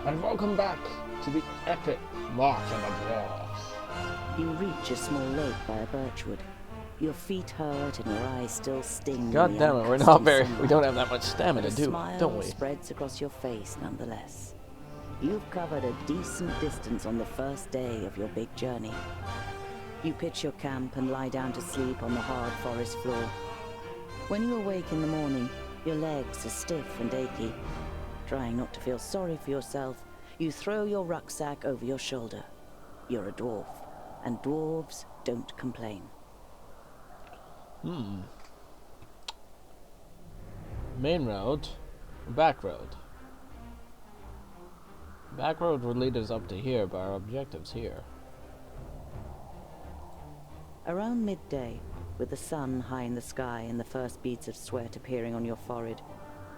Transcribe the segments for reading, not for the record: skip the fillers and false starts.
and welcome back to the epic March of the Dwarves. You reach a small lake by a birchwood. Your feet hurt and your eyes still sting. God damn it, we don't have that much stamina, do we? Don't we? Spreads across your face nonetheless. You've covered a decent distance on the first day of your big journey. You pitch your camp and lie down to sleep on the hard forest floor. When you awake in the morning, your legs are stiff and achy. Trying not to feel sorry for yourself, you throw your rucksack over your shoulder. You're a dwarf, and dwarves don't complain. Main road, back road. Back road would lead us up to here, but our objective's here. Around midday, with the sun high in the sky and the first beads of sweat appearing on your forehead,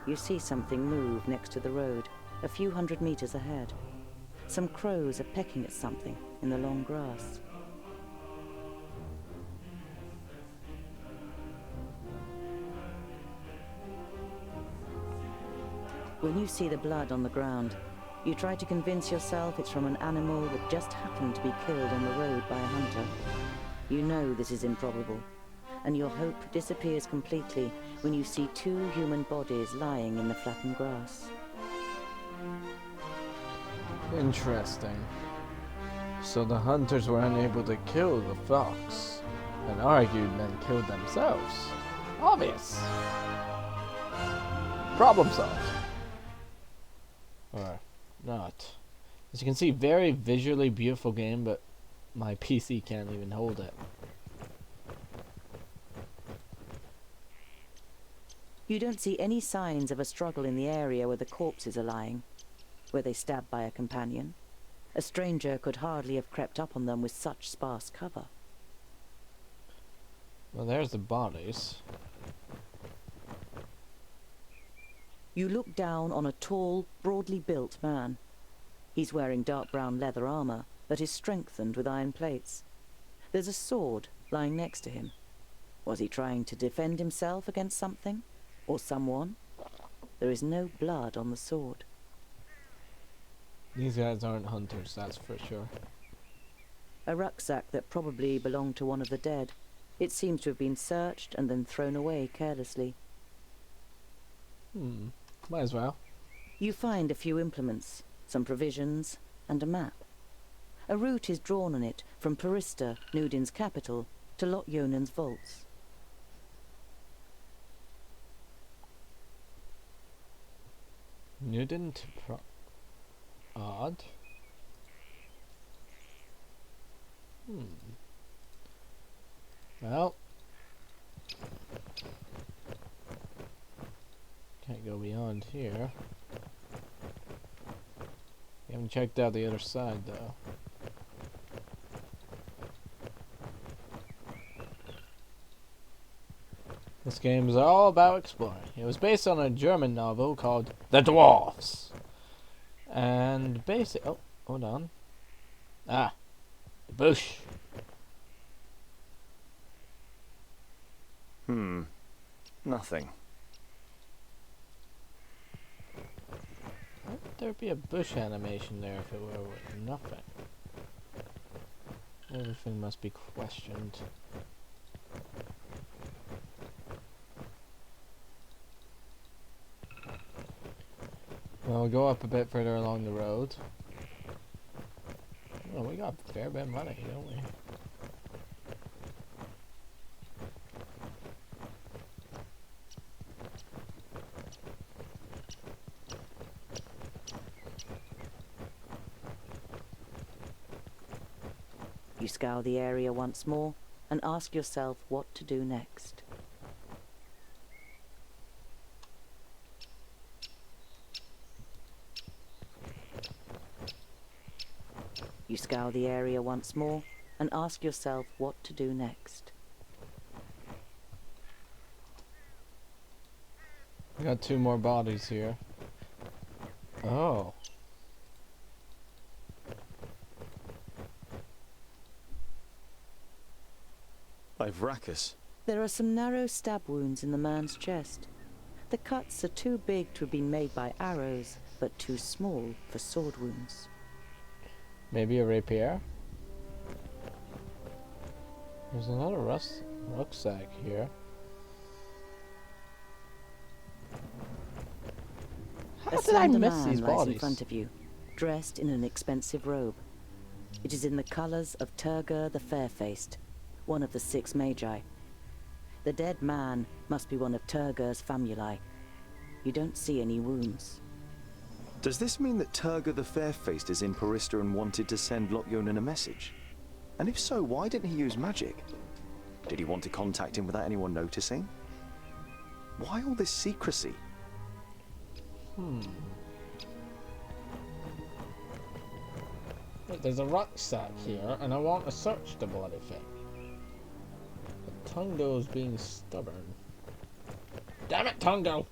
you see something move next to the road, a few hundred meters ahead. Some crows are pecking at something in the long grass. When you see the blood on the ground, you try to convince yourself it's from an animal that just happened to be killed on the road by a hunter. You know this is improbable, and your hope disappears completely when you see two human bodies lying in the flattened grass. Interesting. So the hunters were unable to kill the fox, and argued men killed themselves. Obvious. Problem solved. Or not. As you can see, very visually beautiful game, but my PC can't even hold it. You don't see any signs of a struggle in the area where the corpses are lying. Were they stabbed by a companion? A stranger could hardly have crept up on them with such sparse cover. Well, there's the bodies. You look down on a tall, broadly built man. He's wearing dark brown leather armor that is strengthened with iron plates. There's a sword lying next to him. Was he trying to defend himself against something? Or someone? There is no blood on the sword. These guys aren't hunters, that's for sure. A rucksack that probably belonged to one of the dead. It seems to have been searched and then thrown away carelessly. Might as well. You find a few implements, some provisions, and a map. A route is drawn on it from Parista, Nudin's capital, to Lot Yonan's vaults. Nudin to Odd. Well, can't go beyond here. We haven't checked out the other side though. This game is all about exploring. It was based on a German novel called The Dwarves. And oh, hold on. Ah, the bush. Nothing. Why would there be a bush animation there if it were with nothing? Everything must be questioned. Well, we'll go up a bit further along the road. Oh, we got a fair bit of money, don't we? You scour the area once more and ask yourself what to do next. You scour the area once more and ask yourself what to do next. We got two more bodies here. Oh. By Vracus. There are some narrow stab wounds in the man's chest. The cuts are too big to have been made by arrows, but too small for sword wounds. Maybe a rapier? There's another rucksack here. How did I miss these lies in bodies? front of you, dressed in an expensive robe. It is in the colors of Turgur the Fair-Faced, one of the 6 magi. The dead man must be one of Turgur's famuli. You don't see any wounds. Does this mean that Turgur the Fair-Faced is in Parista and wanted to send Lokyonen a message? And if so, why didn't he use magic? Did he want to contact him without anyone noticing? Why all this secrecy? Wait, there's a rucksack here, and I want to search the bloody thing. But Tungo's being stubborn. Damn it, Tungo!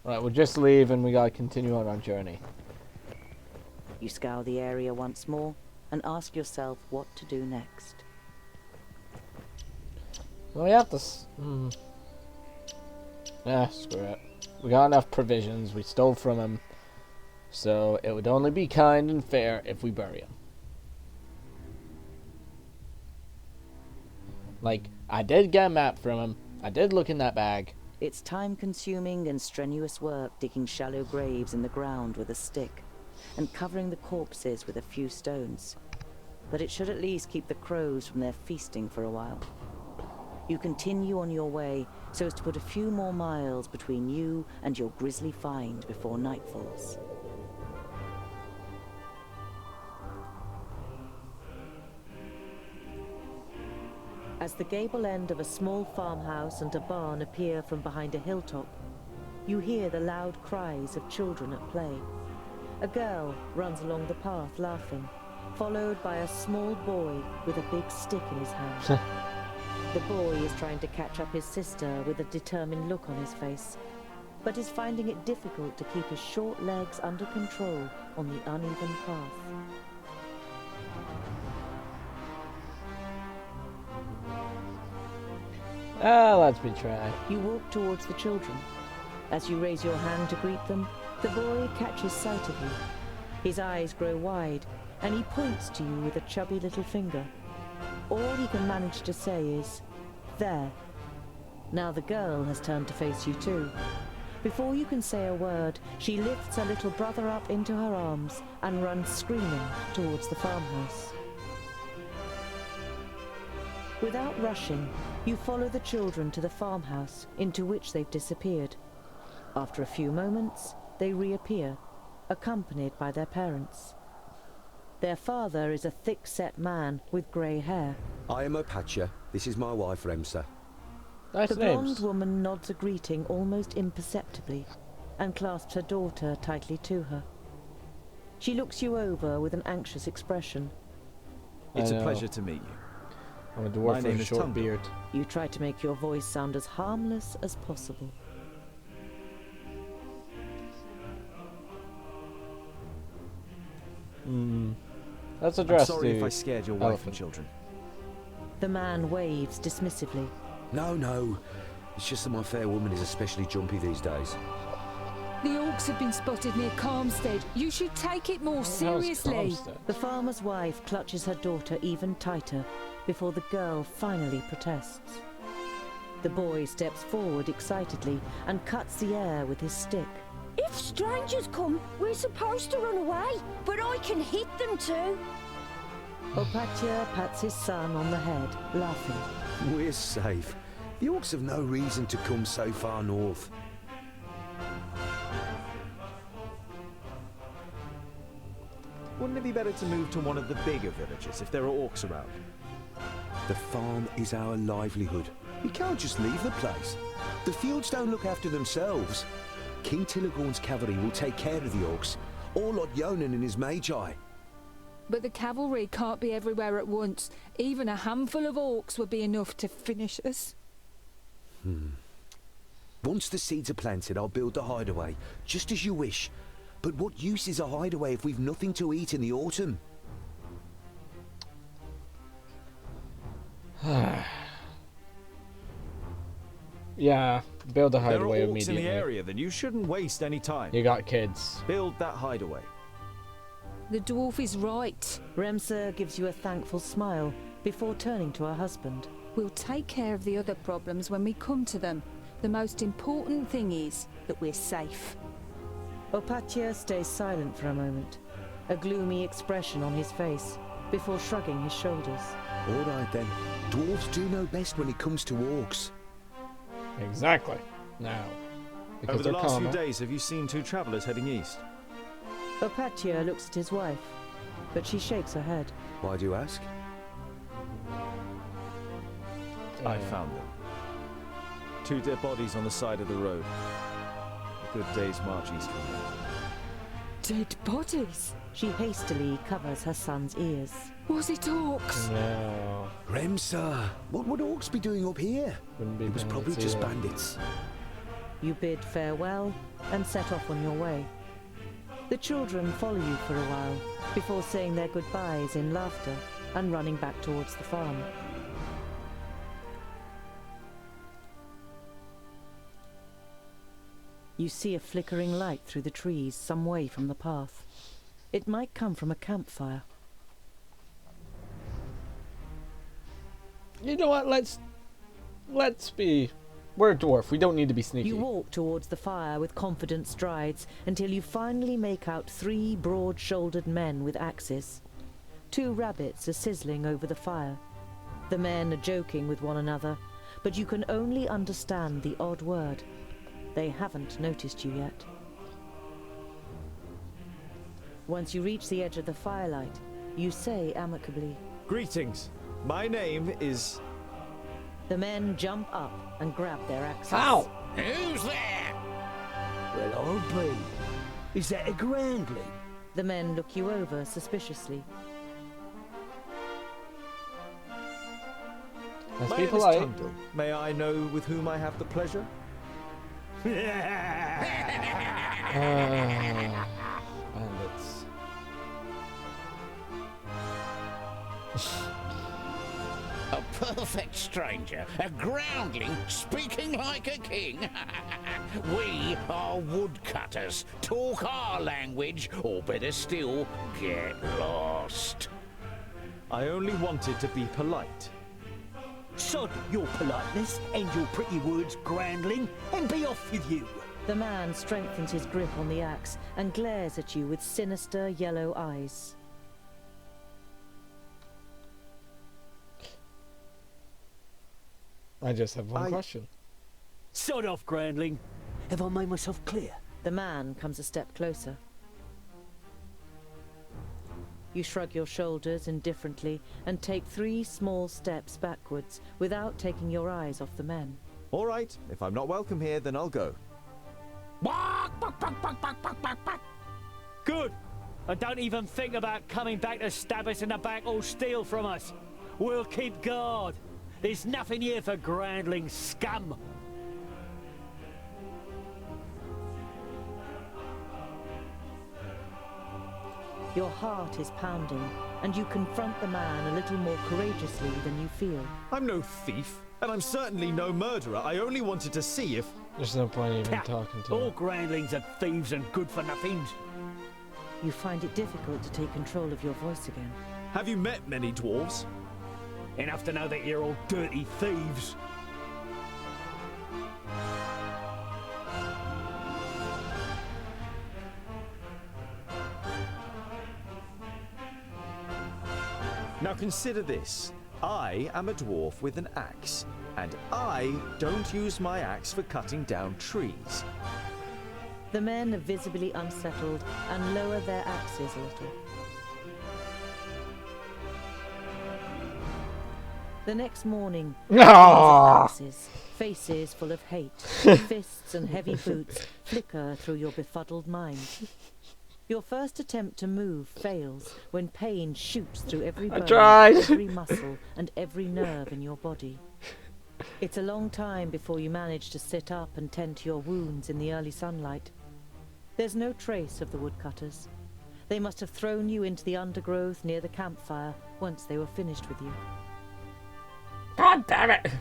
Right, we'll just leave and we gotta continue on our journey. You scour the area once more and ask yourself what to do next. Well, we have to screw it. We got enough provisions, we stole from him. So, it would only be kind and fair if we bury him. Like, I did get a map from him. I did look in that bag. It's time-consuming and strenuous work digging shallow graves in the ground with a stick and covering the corpses with a few stones. But it should at least keep the crows from their feasting for a while. You continue on your way so as to put a few more miles between you and your grisly find before night falls. As the gable end of a small farmhouse and a barn appear from behind a hilltop, you hear the loud cries of children at play. A girl runs along the path laughing, followed by a small boy with a big stick in his hand. The boy is trying to catch up his sister with a determined look on his face, but is finding it difficult to keep his short legs under control on the uneven path. Ah, let's be trying. You walk towards the children. As you raise your hand to greet them, the boy catches sight of you. His eyes grow wide, and he points to you with a chubby little finger. All he can manage to say is, "There." Now the girl has turned to face you too. Before you can say a word, she lifts her little brother up into her arms and runs screaming towards the farmhouse. Without rushing, you follow the children to the farmhouse, into which they've disappeared. After a few moments, they reappear, accompanied by their parents. Their father is a thick-set man with grey hair. I am Opatia. This is my wife, Remsa. Nice The blonde names. woman nods a greeting almost imperceptibly and clasps her daughter tightly to her. She looks you over with an anxious expression. It's I a know. pleasure to meet you. I'm a My dwarf with name a is short Tungo. beard. You try to make your voice sound as harmless as possible. Let's I'm address sorry if the I scared your wife elephant. and children. The man waves dismissively. No. It's just that my fair woman is especially jumpy these days. The orcs have been spotted near Calmstead. You should take it more What the hell's seriously. Calmstead? The farmer's wife clutches her daughter even tighter before the girl finally protests. The boy steps forward excitedly and cuts the air with his stick. If strangers come, we're supposed to run away, but I can hit them too. Opatia pats his son on the head, laughing. We're safe. The orcs have no reason to come so far north. Wouldn't it be better to move to one of the bigger villages if there are orcs around? The farm is our livelihood. We can't just leave the place. The fields don't look after themselves. King Tilligorn's cavalry will take care of the orcs, or Lokyonen and his magi. But the cavalry can't be everywhere at once. Even a handful of orcs would be enough to finish us. Once the seeds are planted, I'll build the hideaway, just as you wish. But what use is a hideaway if we've nothing to eat in the autumn? Yeah, build a If there are hideaway orcs in immediately. the area, then you shouldn't waste any time. You got kids. Build that hideaway. The dwarf is right. Remsa gives you a thankful smile before turning to her husband. We'll take care of the other problems when we come to them. The most important thing is that we're safe. Opatia stays silent for a moment, a gloomy expression on his face, before shrugging his shoulders. All right then. Dwarves do know best when it comes to orcs. Exactly. Now. Because Over the they're last few calmer. days, have you seen 2 travelers heading east? Opatia looks at his wife, but she shakes her head. Why do you ask? I found them. 2 dead bodies on the side of the road. A good day's march east from here. Dead bodies? She hastily covers her son's ears. Was it orcs? No. Remsa, what would orcs be doing up here? Wouldn't be It was probably bandits just either. bandits. You bid farewell and set off on your way. The children follow you for a while, before saying their goodbyes in laughter and running back towards the farm. You see a flickering light through the trees some way from the path. It might come from a campfire. You know what? Let's be. We're a dwarf. We don't need to be sneaky. You walk towards the fire with confident strides until you finally make out 3 broad-shouldered men with axes. 2 rabbits are sizzling over the fire. The men are joking with one another, but you can only understand the odd word. They haven't noticed you yet. Once you reach the edge of the firelight, you say amicably. Greetings. My name is... The men jump up and grab their axes. Ow! Who's there? Well, I'll be. Is that a groundling? The men look you over suspiciously. Let's My be name is polite. Tundle. May I know with whom I have the pleasure? Bandits. A perfect stranger, a groundling speaking like a king. We are woodcutters. Talk our language, or better still, get lost. I only wanted to be polite. Sod your politeness and your pretty words, groundling, and be off with you. The man strengthens his grip on the axe and glares at you with sinister yellow eyes. I just have one I- question. Sod off, groundling. Have I made myself clear? The man comes a step closer. You shrug your shoulders indifferently and take 3 small steps backwards without taking your eyes off the men. All right, if I'm not welcome here, then I'll go. Good. And don't even think about coming back to stab us in the back or steal from us. We'll keep guard. There's nothing here for groundling scum. Your heart is pounding, and you confront the man a little more courageously than you feel. I'm no thief, and I'm certainly no murderer. I only wanted to see if... There's no point even Ha! talking to All him. groundlings are thieves and good for nothings. You find it difficult to take control of your voice again. Have you met many dwarves? Enough to know that you're all dirty thieves. Now consider this. I am a dwarf with an axe, and I don't use my axe for cutting down trees. The men are visibly unsettled and lower their axes a little. The next morning, Ah! axes, faces full of hate, fists and heavy boots flicker through your befuddled mind. Your first attempt to move fails when pain shoots through every bone, tried. every muscle and every nerve in your body. It's a long time before you manage to sit up and tend to your wounds in the early sunlight. There's no trace of the woodcutters. They must have thrown you into the undergrowth near the campfire once they were finished with you. God damn it!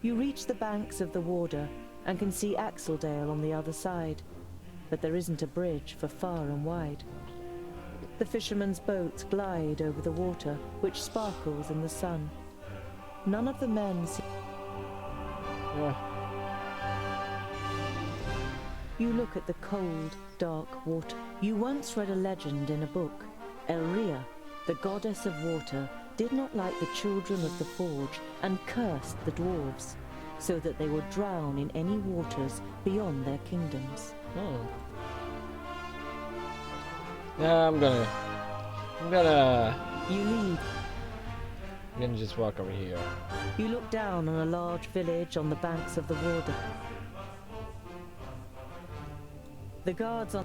You reach the banks of the Warder and can see Axeldale on the other side, but there isn't a bridge for far and wide. The fishermen's boats glide over the water, which sparkles in the sun. None of the men see. You look at the cold, dark water. You once read a legend in a book. Elria, the goddess of water, did not like the children of the Forge and cursed the dwarves, so that they would drown in any waters beyond their kingdoms. Oh. Yeah, I'm gonna You leave. I'm gonna just walk over here. You look down on a large village on the banks of the Warder. The guards on...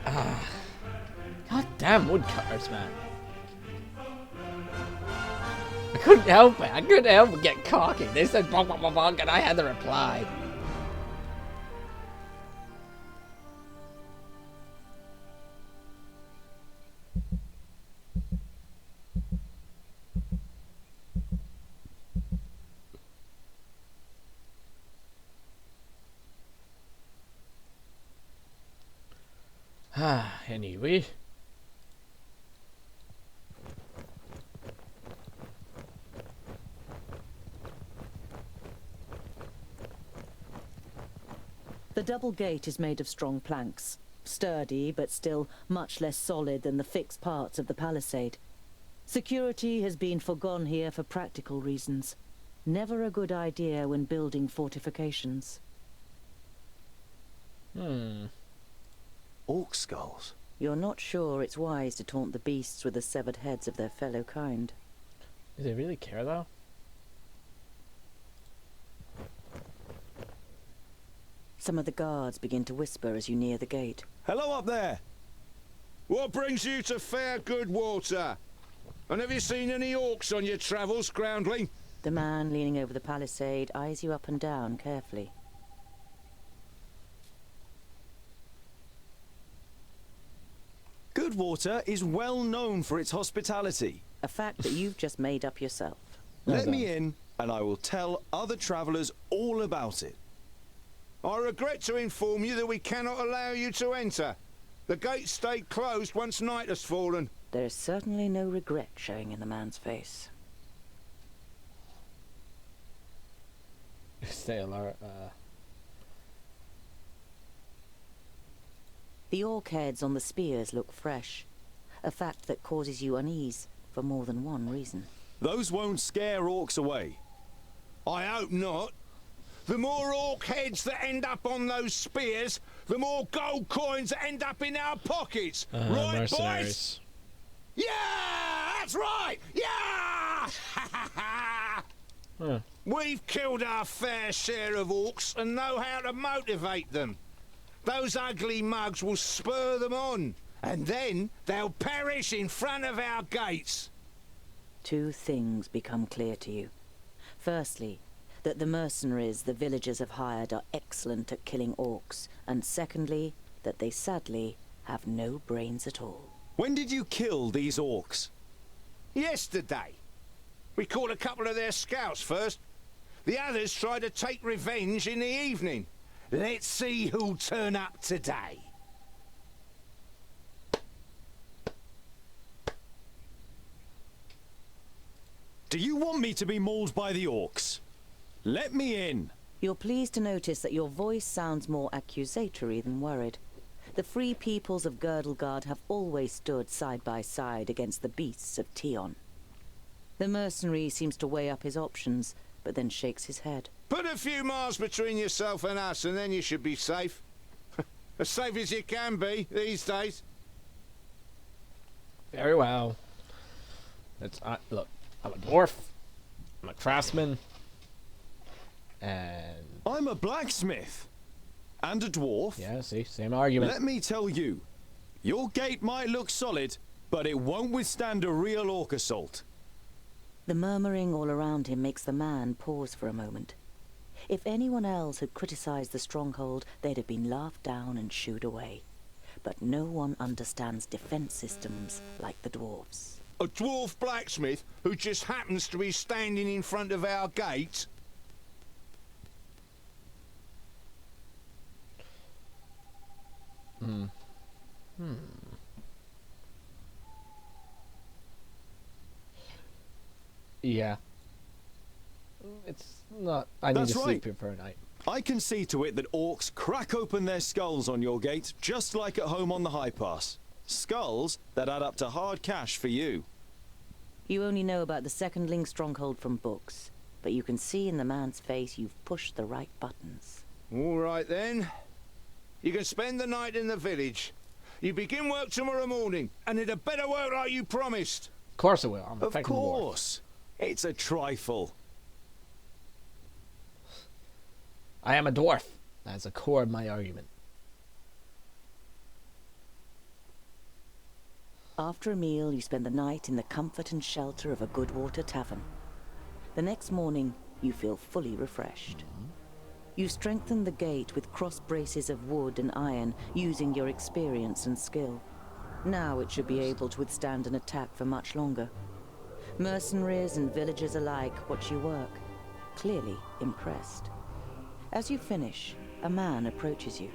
God damn woodcutters, man. I couldn't help it. I couldn't help but get cocky. They said bonk, bonk, bonk, bonk, and I had to reply. Anyway. The double gate is made of strong planks, sturdy but still much less solid than the fixed parts of the palisade. Security has been forgone here for practical reasons. Never a good idea when building fortifications. Orc skulls. You're not sure it's wise to taunt the beasts with the severed heads of their fellow kind. Do they really care, though? Some of the guards begin to whisper as you near the gate. Hello up there! What brings you to fair good water? And have you seen any orcs on your travels, groundling? The man leaning over the palisade eyes you up and down carefully. Goodwater is well known for its hospitality. A fact that you've just made up yourself. Let me in, and I will tell other travellers all about it. I regret to inform you that we cannot allow you to enter. The gates stayed closed once night has fallen. There is certainly no regret showing in the man's face. Stay alert. The orc heads on the spears look fresh, a fact that causes you unease for more than one reason. Those won't scare orcs away. I hope not. The more orc heads that end up on those spears, the more gold coins that end up in our pockets. Right, boys? Yeah, that's right. Yeah! We've killed our fair share of orcs and know how to motivate them. Those ugly mugs will spur them on, and then they'll perish in front of our gates. Two things become clear to you. Firstly, that the mercenaries the villagers have hired are excellent at killing orcs, and secondly, that they sadly have no brains at all. When did you kill these orcs? Yesterday. We caught a couple of their scouts first. The others tried to take revenge in the evening. Let's see who'll turn up today. Do you want me to be mauled by the orcs? Let me in. You're pleased to notice that your voice sounds more accusatory than worried. The free peoples of Girdlegard have always stood side by side against the beasts of Tion. The mercenary seems to weigh up his options, but then shakes his head. Put a few miles between yourself and us, and then you should be safe. As safe as you can be these days. Very well. Look, I'm a dwarf. I'm a craftsman. And I'm a blacksmith. And a dwarf. yeah, see, same argument. Let me tell you, your gate might look solid, but it won't withstand a real orc assault. The murmuring all around him makes the man pause for a moment. If anyone else had criticized the stronghold, they'd have been laughed down and shooed away. But no one understands defense systems like the dwarves. A dwarf blacksmith who just happens to be standing in front of our gate? Yeah. It's not... I need That's to right. sleep here for a night. I can see to it that orcs crack open their skulls on your gate, just like at home on the High Pass. Skulls that add up to hard cash for you. You only know about the secondling stronghold from books, but you can see in the man's face you've pushed the right buttons. All right then. You can spend the night in the village. You begin work tomorrow morning, and it'd better work like you promised. Of course it will. I'm a Of fucking dwarf. course. It's a trifle. I am a dwarf. That's the core of my argument. After a meal, you spend the night in the comfort and shelter of a Goodwater tavern. The next morning, you feel fully refreshed. You strengthen the gate with cross braces of wood and iron, using your experience and skill. Now it should be able to withstand an attack for much longer. Mercenaries and villagers alike watch you work, clearly impressed. As you finish, a man approaches you.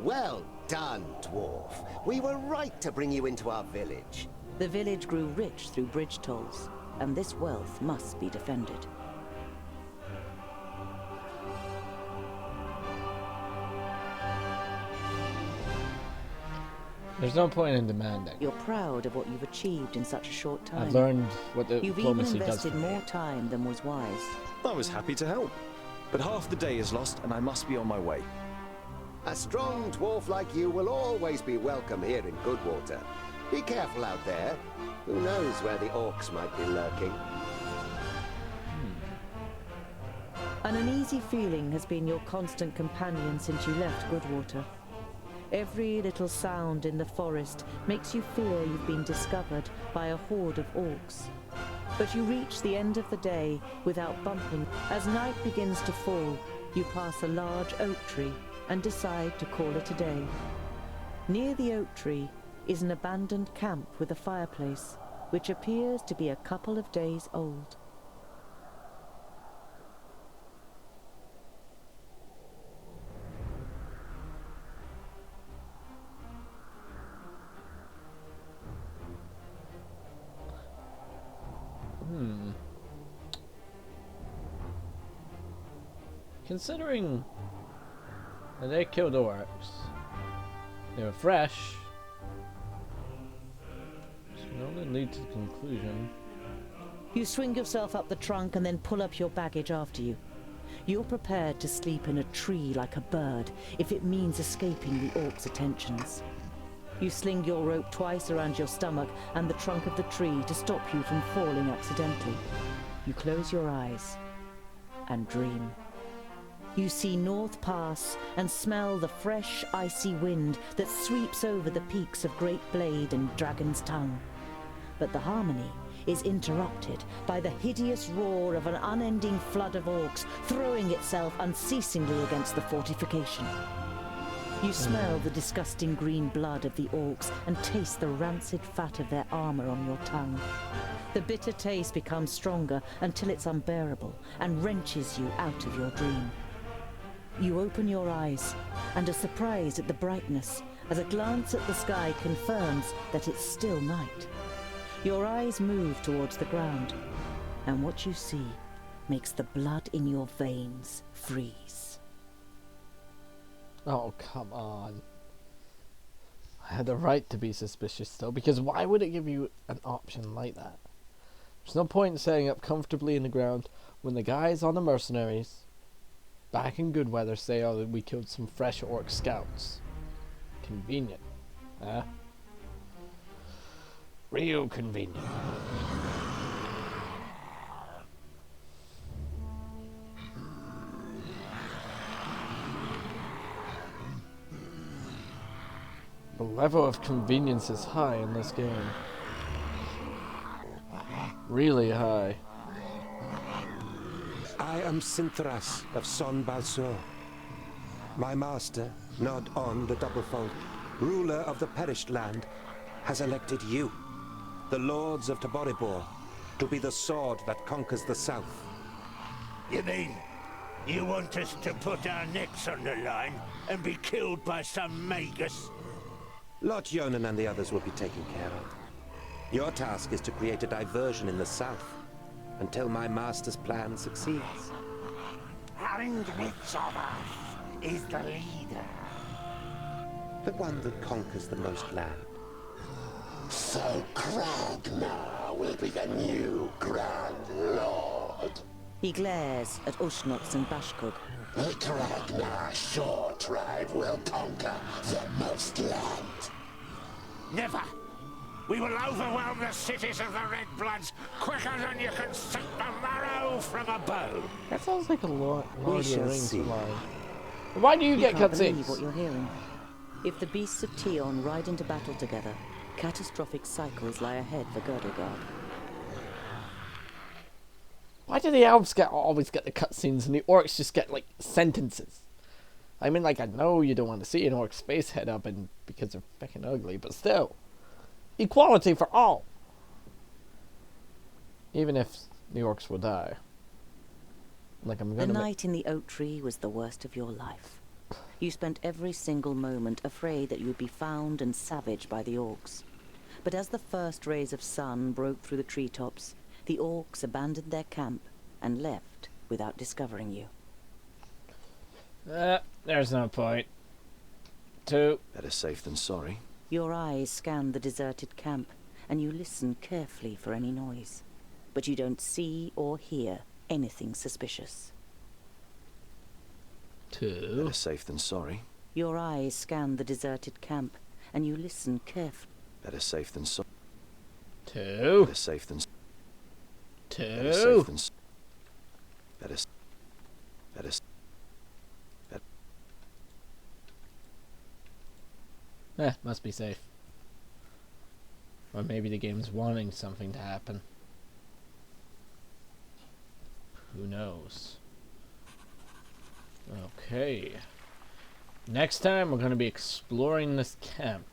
Well done, dwarf. We were right to bring you into our village. The village grew rich through bridge tolls, and this wealth must be defended. There's no point in demanding. You're proud of what you've achieved in such a short time. I've learned what the You've even diplomacy does invested for me. more time than was wise. I was happy to help. But half the day is lost, and I must be on my way. A strong dwarf like you will always be welcome here in Goodwater. Be careful out there. Who knows where the orcs might be lurking? An uneasy feeling has been your constant companion since you left Goodwater. Every little sound in the forest makes you fear you've been discovered by a horde of orcs. But you reach the end of the day without bumping. As night begins to fall, you pass a large oak tree and decide to call it a day. Near the oak tree is an abandoned camp with a fireplace, which appears to be a couple of days old. Considering that they killed orcs, they were fresh, which can only lead to the conclusion. You swing yourself up the trunk and then pull up your baggage after you. You're prepared to sleep in a tree like a bird if it means escaping the orcs' attentions. You sling your rope twice around your stomach and the trunk of the tree to stop you from falling accidentally. You close your eyes and dream. You see North Pass and smell the fresh, icy wind that sweeps over the peaks of Great Blade and Dragon's Tongue. But the harmony is interrupted by the hideous roar of an unending flood of orcs throwing itself unceasingly against the fortification. You smell the disgusting green blood of the orcs and taste the rancid fat of their armor on your tongue. The bitter taste becomes stronger until it's unbearable and wrenches you out of your dream. You open your eyes and are surprised at the brightness as a glance at the sky confirms that it's still night. Your eyes move towards the ground, and what you see makes the blood in your veins freeze. Oh, come on. I had the right to be suspicious, though, because why would it give you an option like that? There's no point in setting up comfortably in the ground when the guys on the mercenaries back in good weather say, oh, that we killed some fresh orc scouts. Convenient. Huh? Real convenient. The level of convenience is high in this game. Really high. I am Sinthras of Son Balsor. My master, Nod On the Doublefold, ruler of the perished land, has elected you, the lords of Taboribor, to be the sword that conquers the south. You mean you want us to put our necks on the line and be killed by some magus? Lord Yonan and the others will be taken care of. Your task is to create a diversion in the south until my master's plan succeeds. And which of us is the leader? The one that conquers the most land. So Kragnar will be the new Grand Lord. He glares at Ushnots and Bashkug. The Kragnar Shore tribe will conquer the most land. Never! We will overwhelm the cities of the Red Bloods quicker than you can suck the marrow from a bow. That sounds like a Lord of the shall Rings see. line. Why do you get can't believe cutscenes? what you're hearing. If the beasts of Tion ride into battle together, catastrophic cycles lie ahead for Girdlegard. Why do the elves always get the cutscenes and the orcs just get like sentences? I mean, like, I know you don't want to see an orc's face head up and because they're fucking ugly, but still, equality for all. Even if the orcs will die. Like, I'm The gonna. night in the oak tree was the worst of your life. You spent every single moment afraid that you would be found and savaged by the orcs. But as the first rays of sun broke through the treetops, the orcs abandoned their camp and left without discovering you. There's no point. 2. Better safe than sorry. Your eyes scan the deserted camp, and you listen carefully for any noise. But you don't see or hear anything suspicious. 2. Better safe than sorry. Your eyes scan the deserted camp, and you listen carefully. Better safe than sorry. 2. Better safe than. 2. Better safe than. Better. Better. Must be safe. Or maybe the game's wanting something to happen. Who knows? Okay. Next time we're going to be exploring this camp.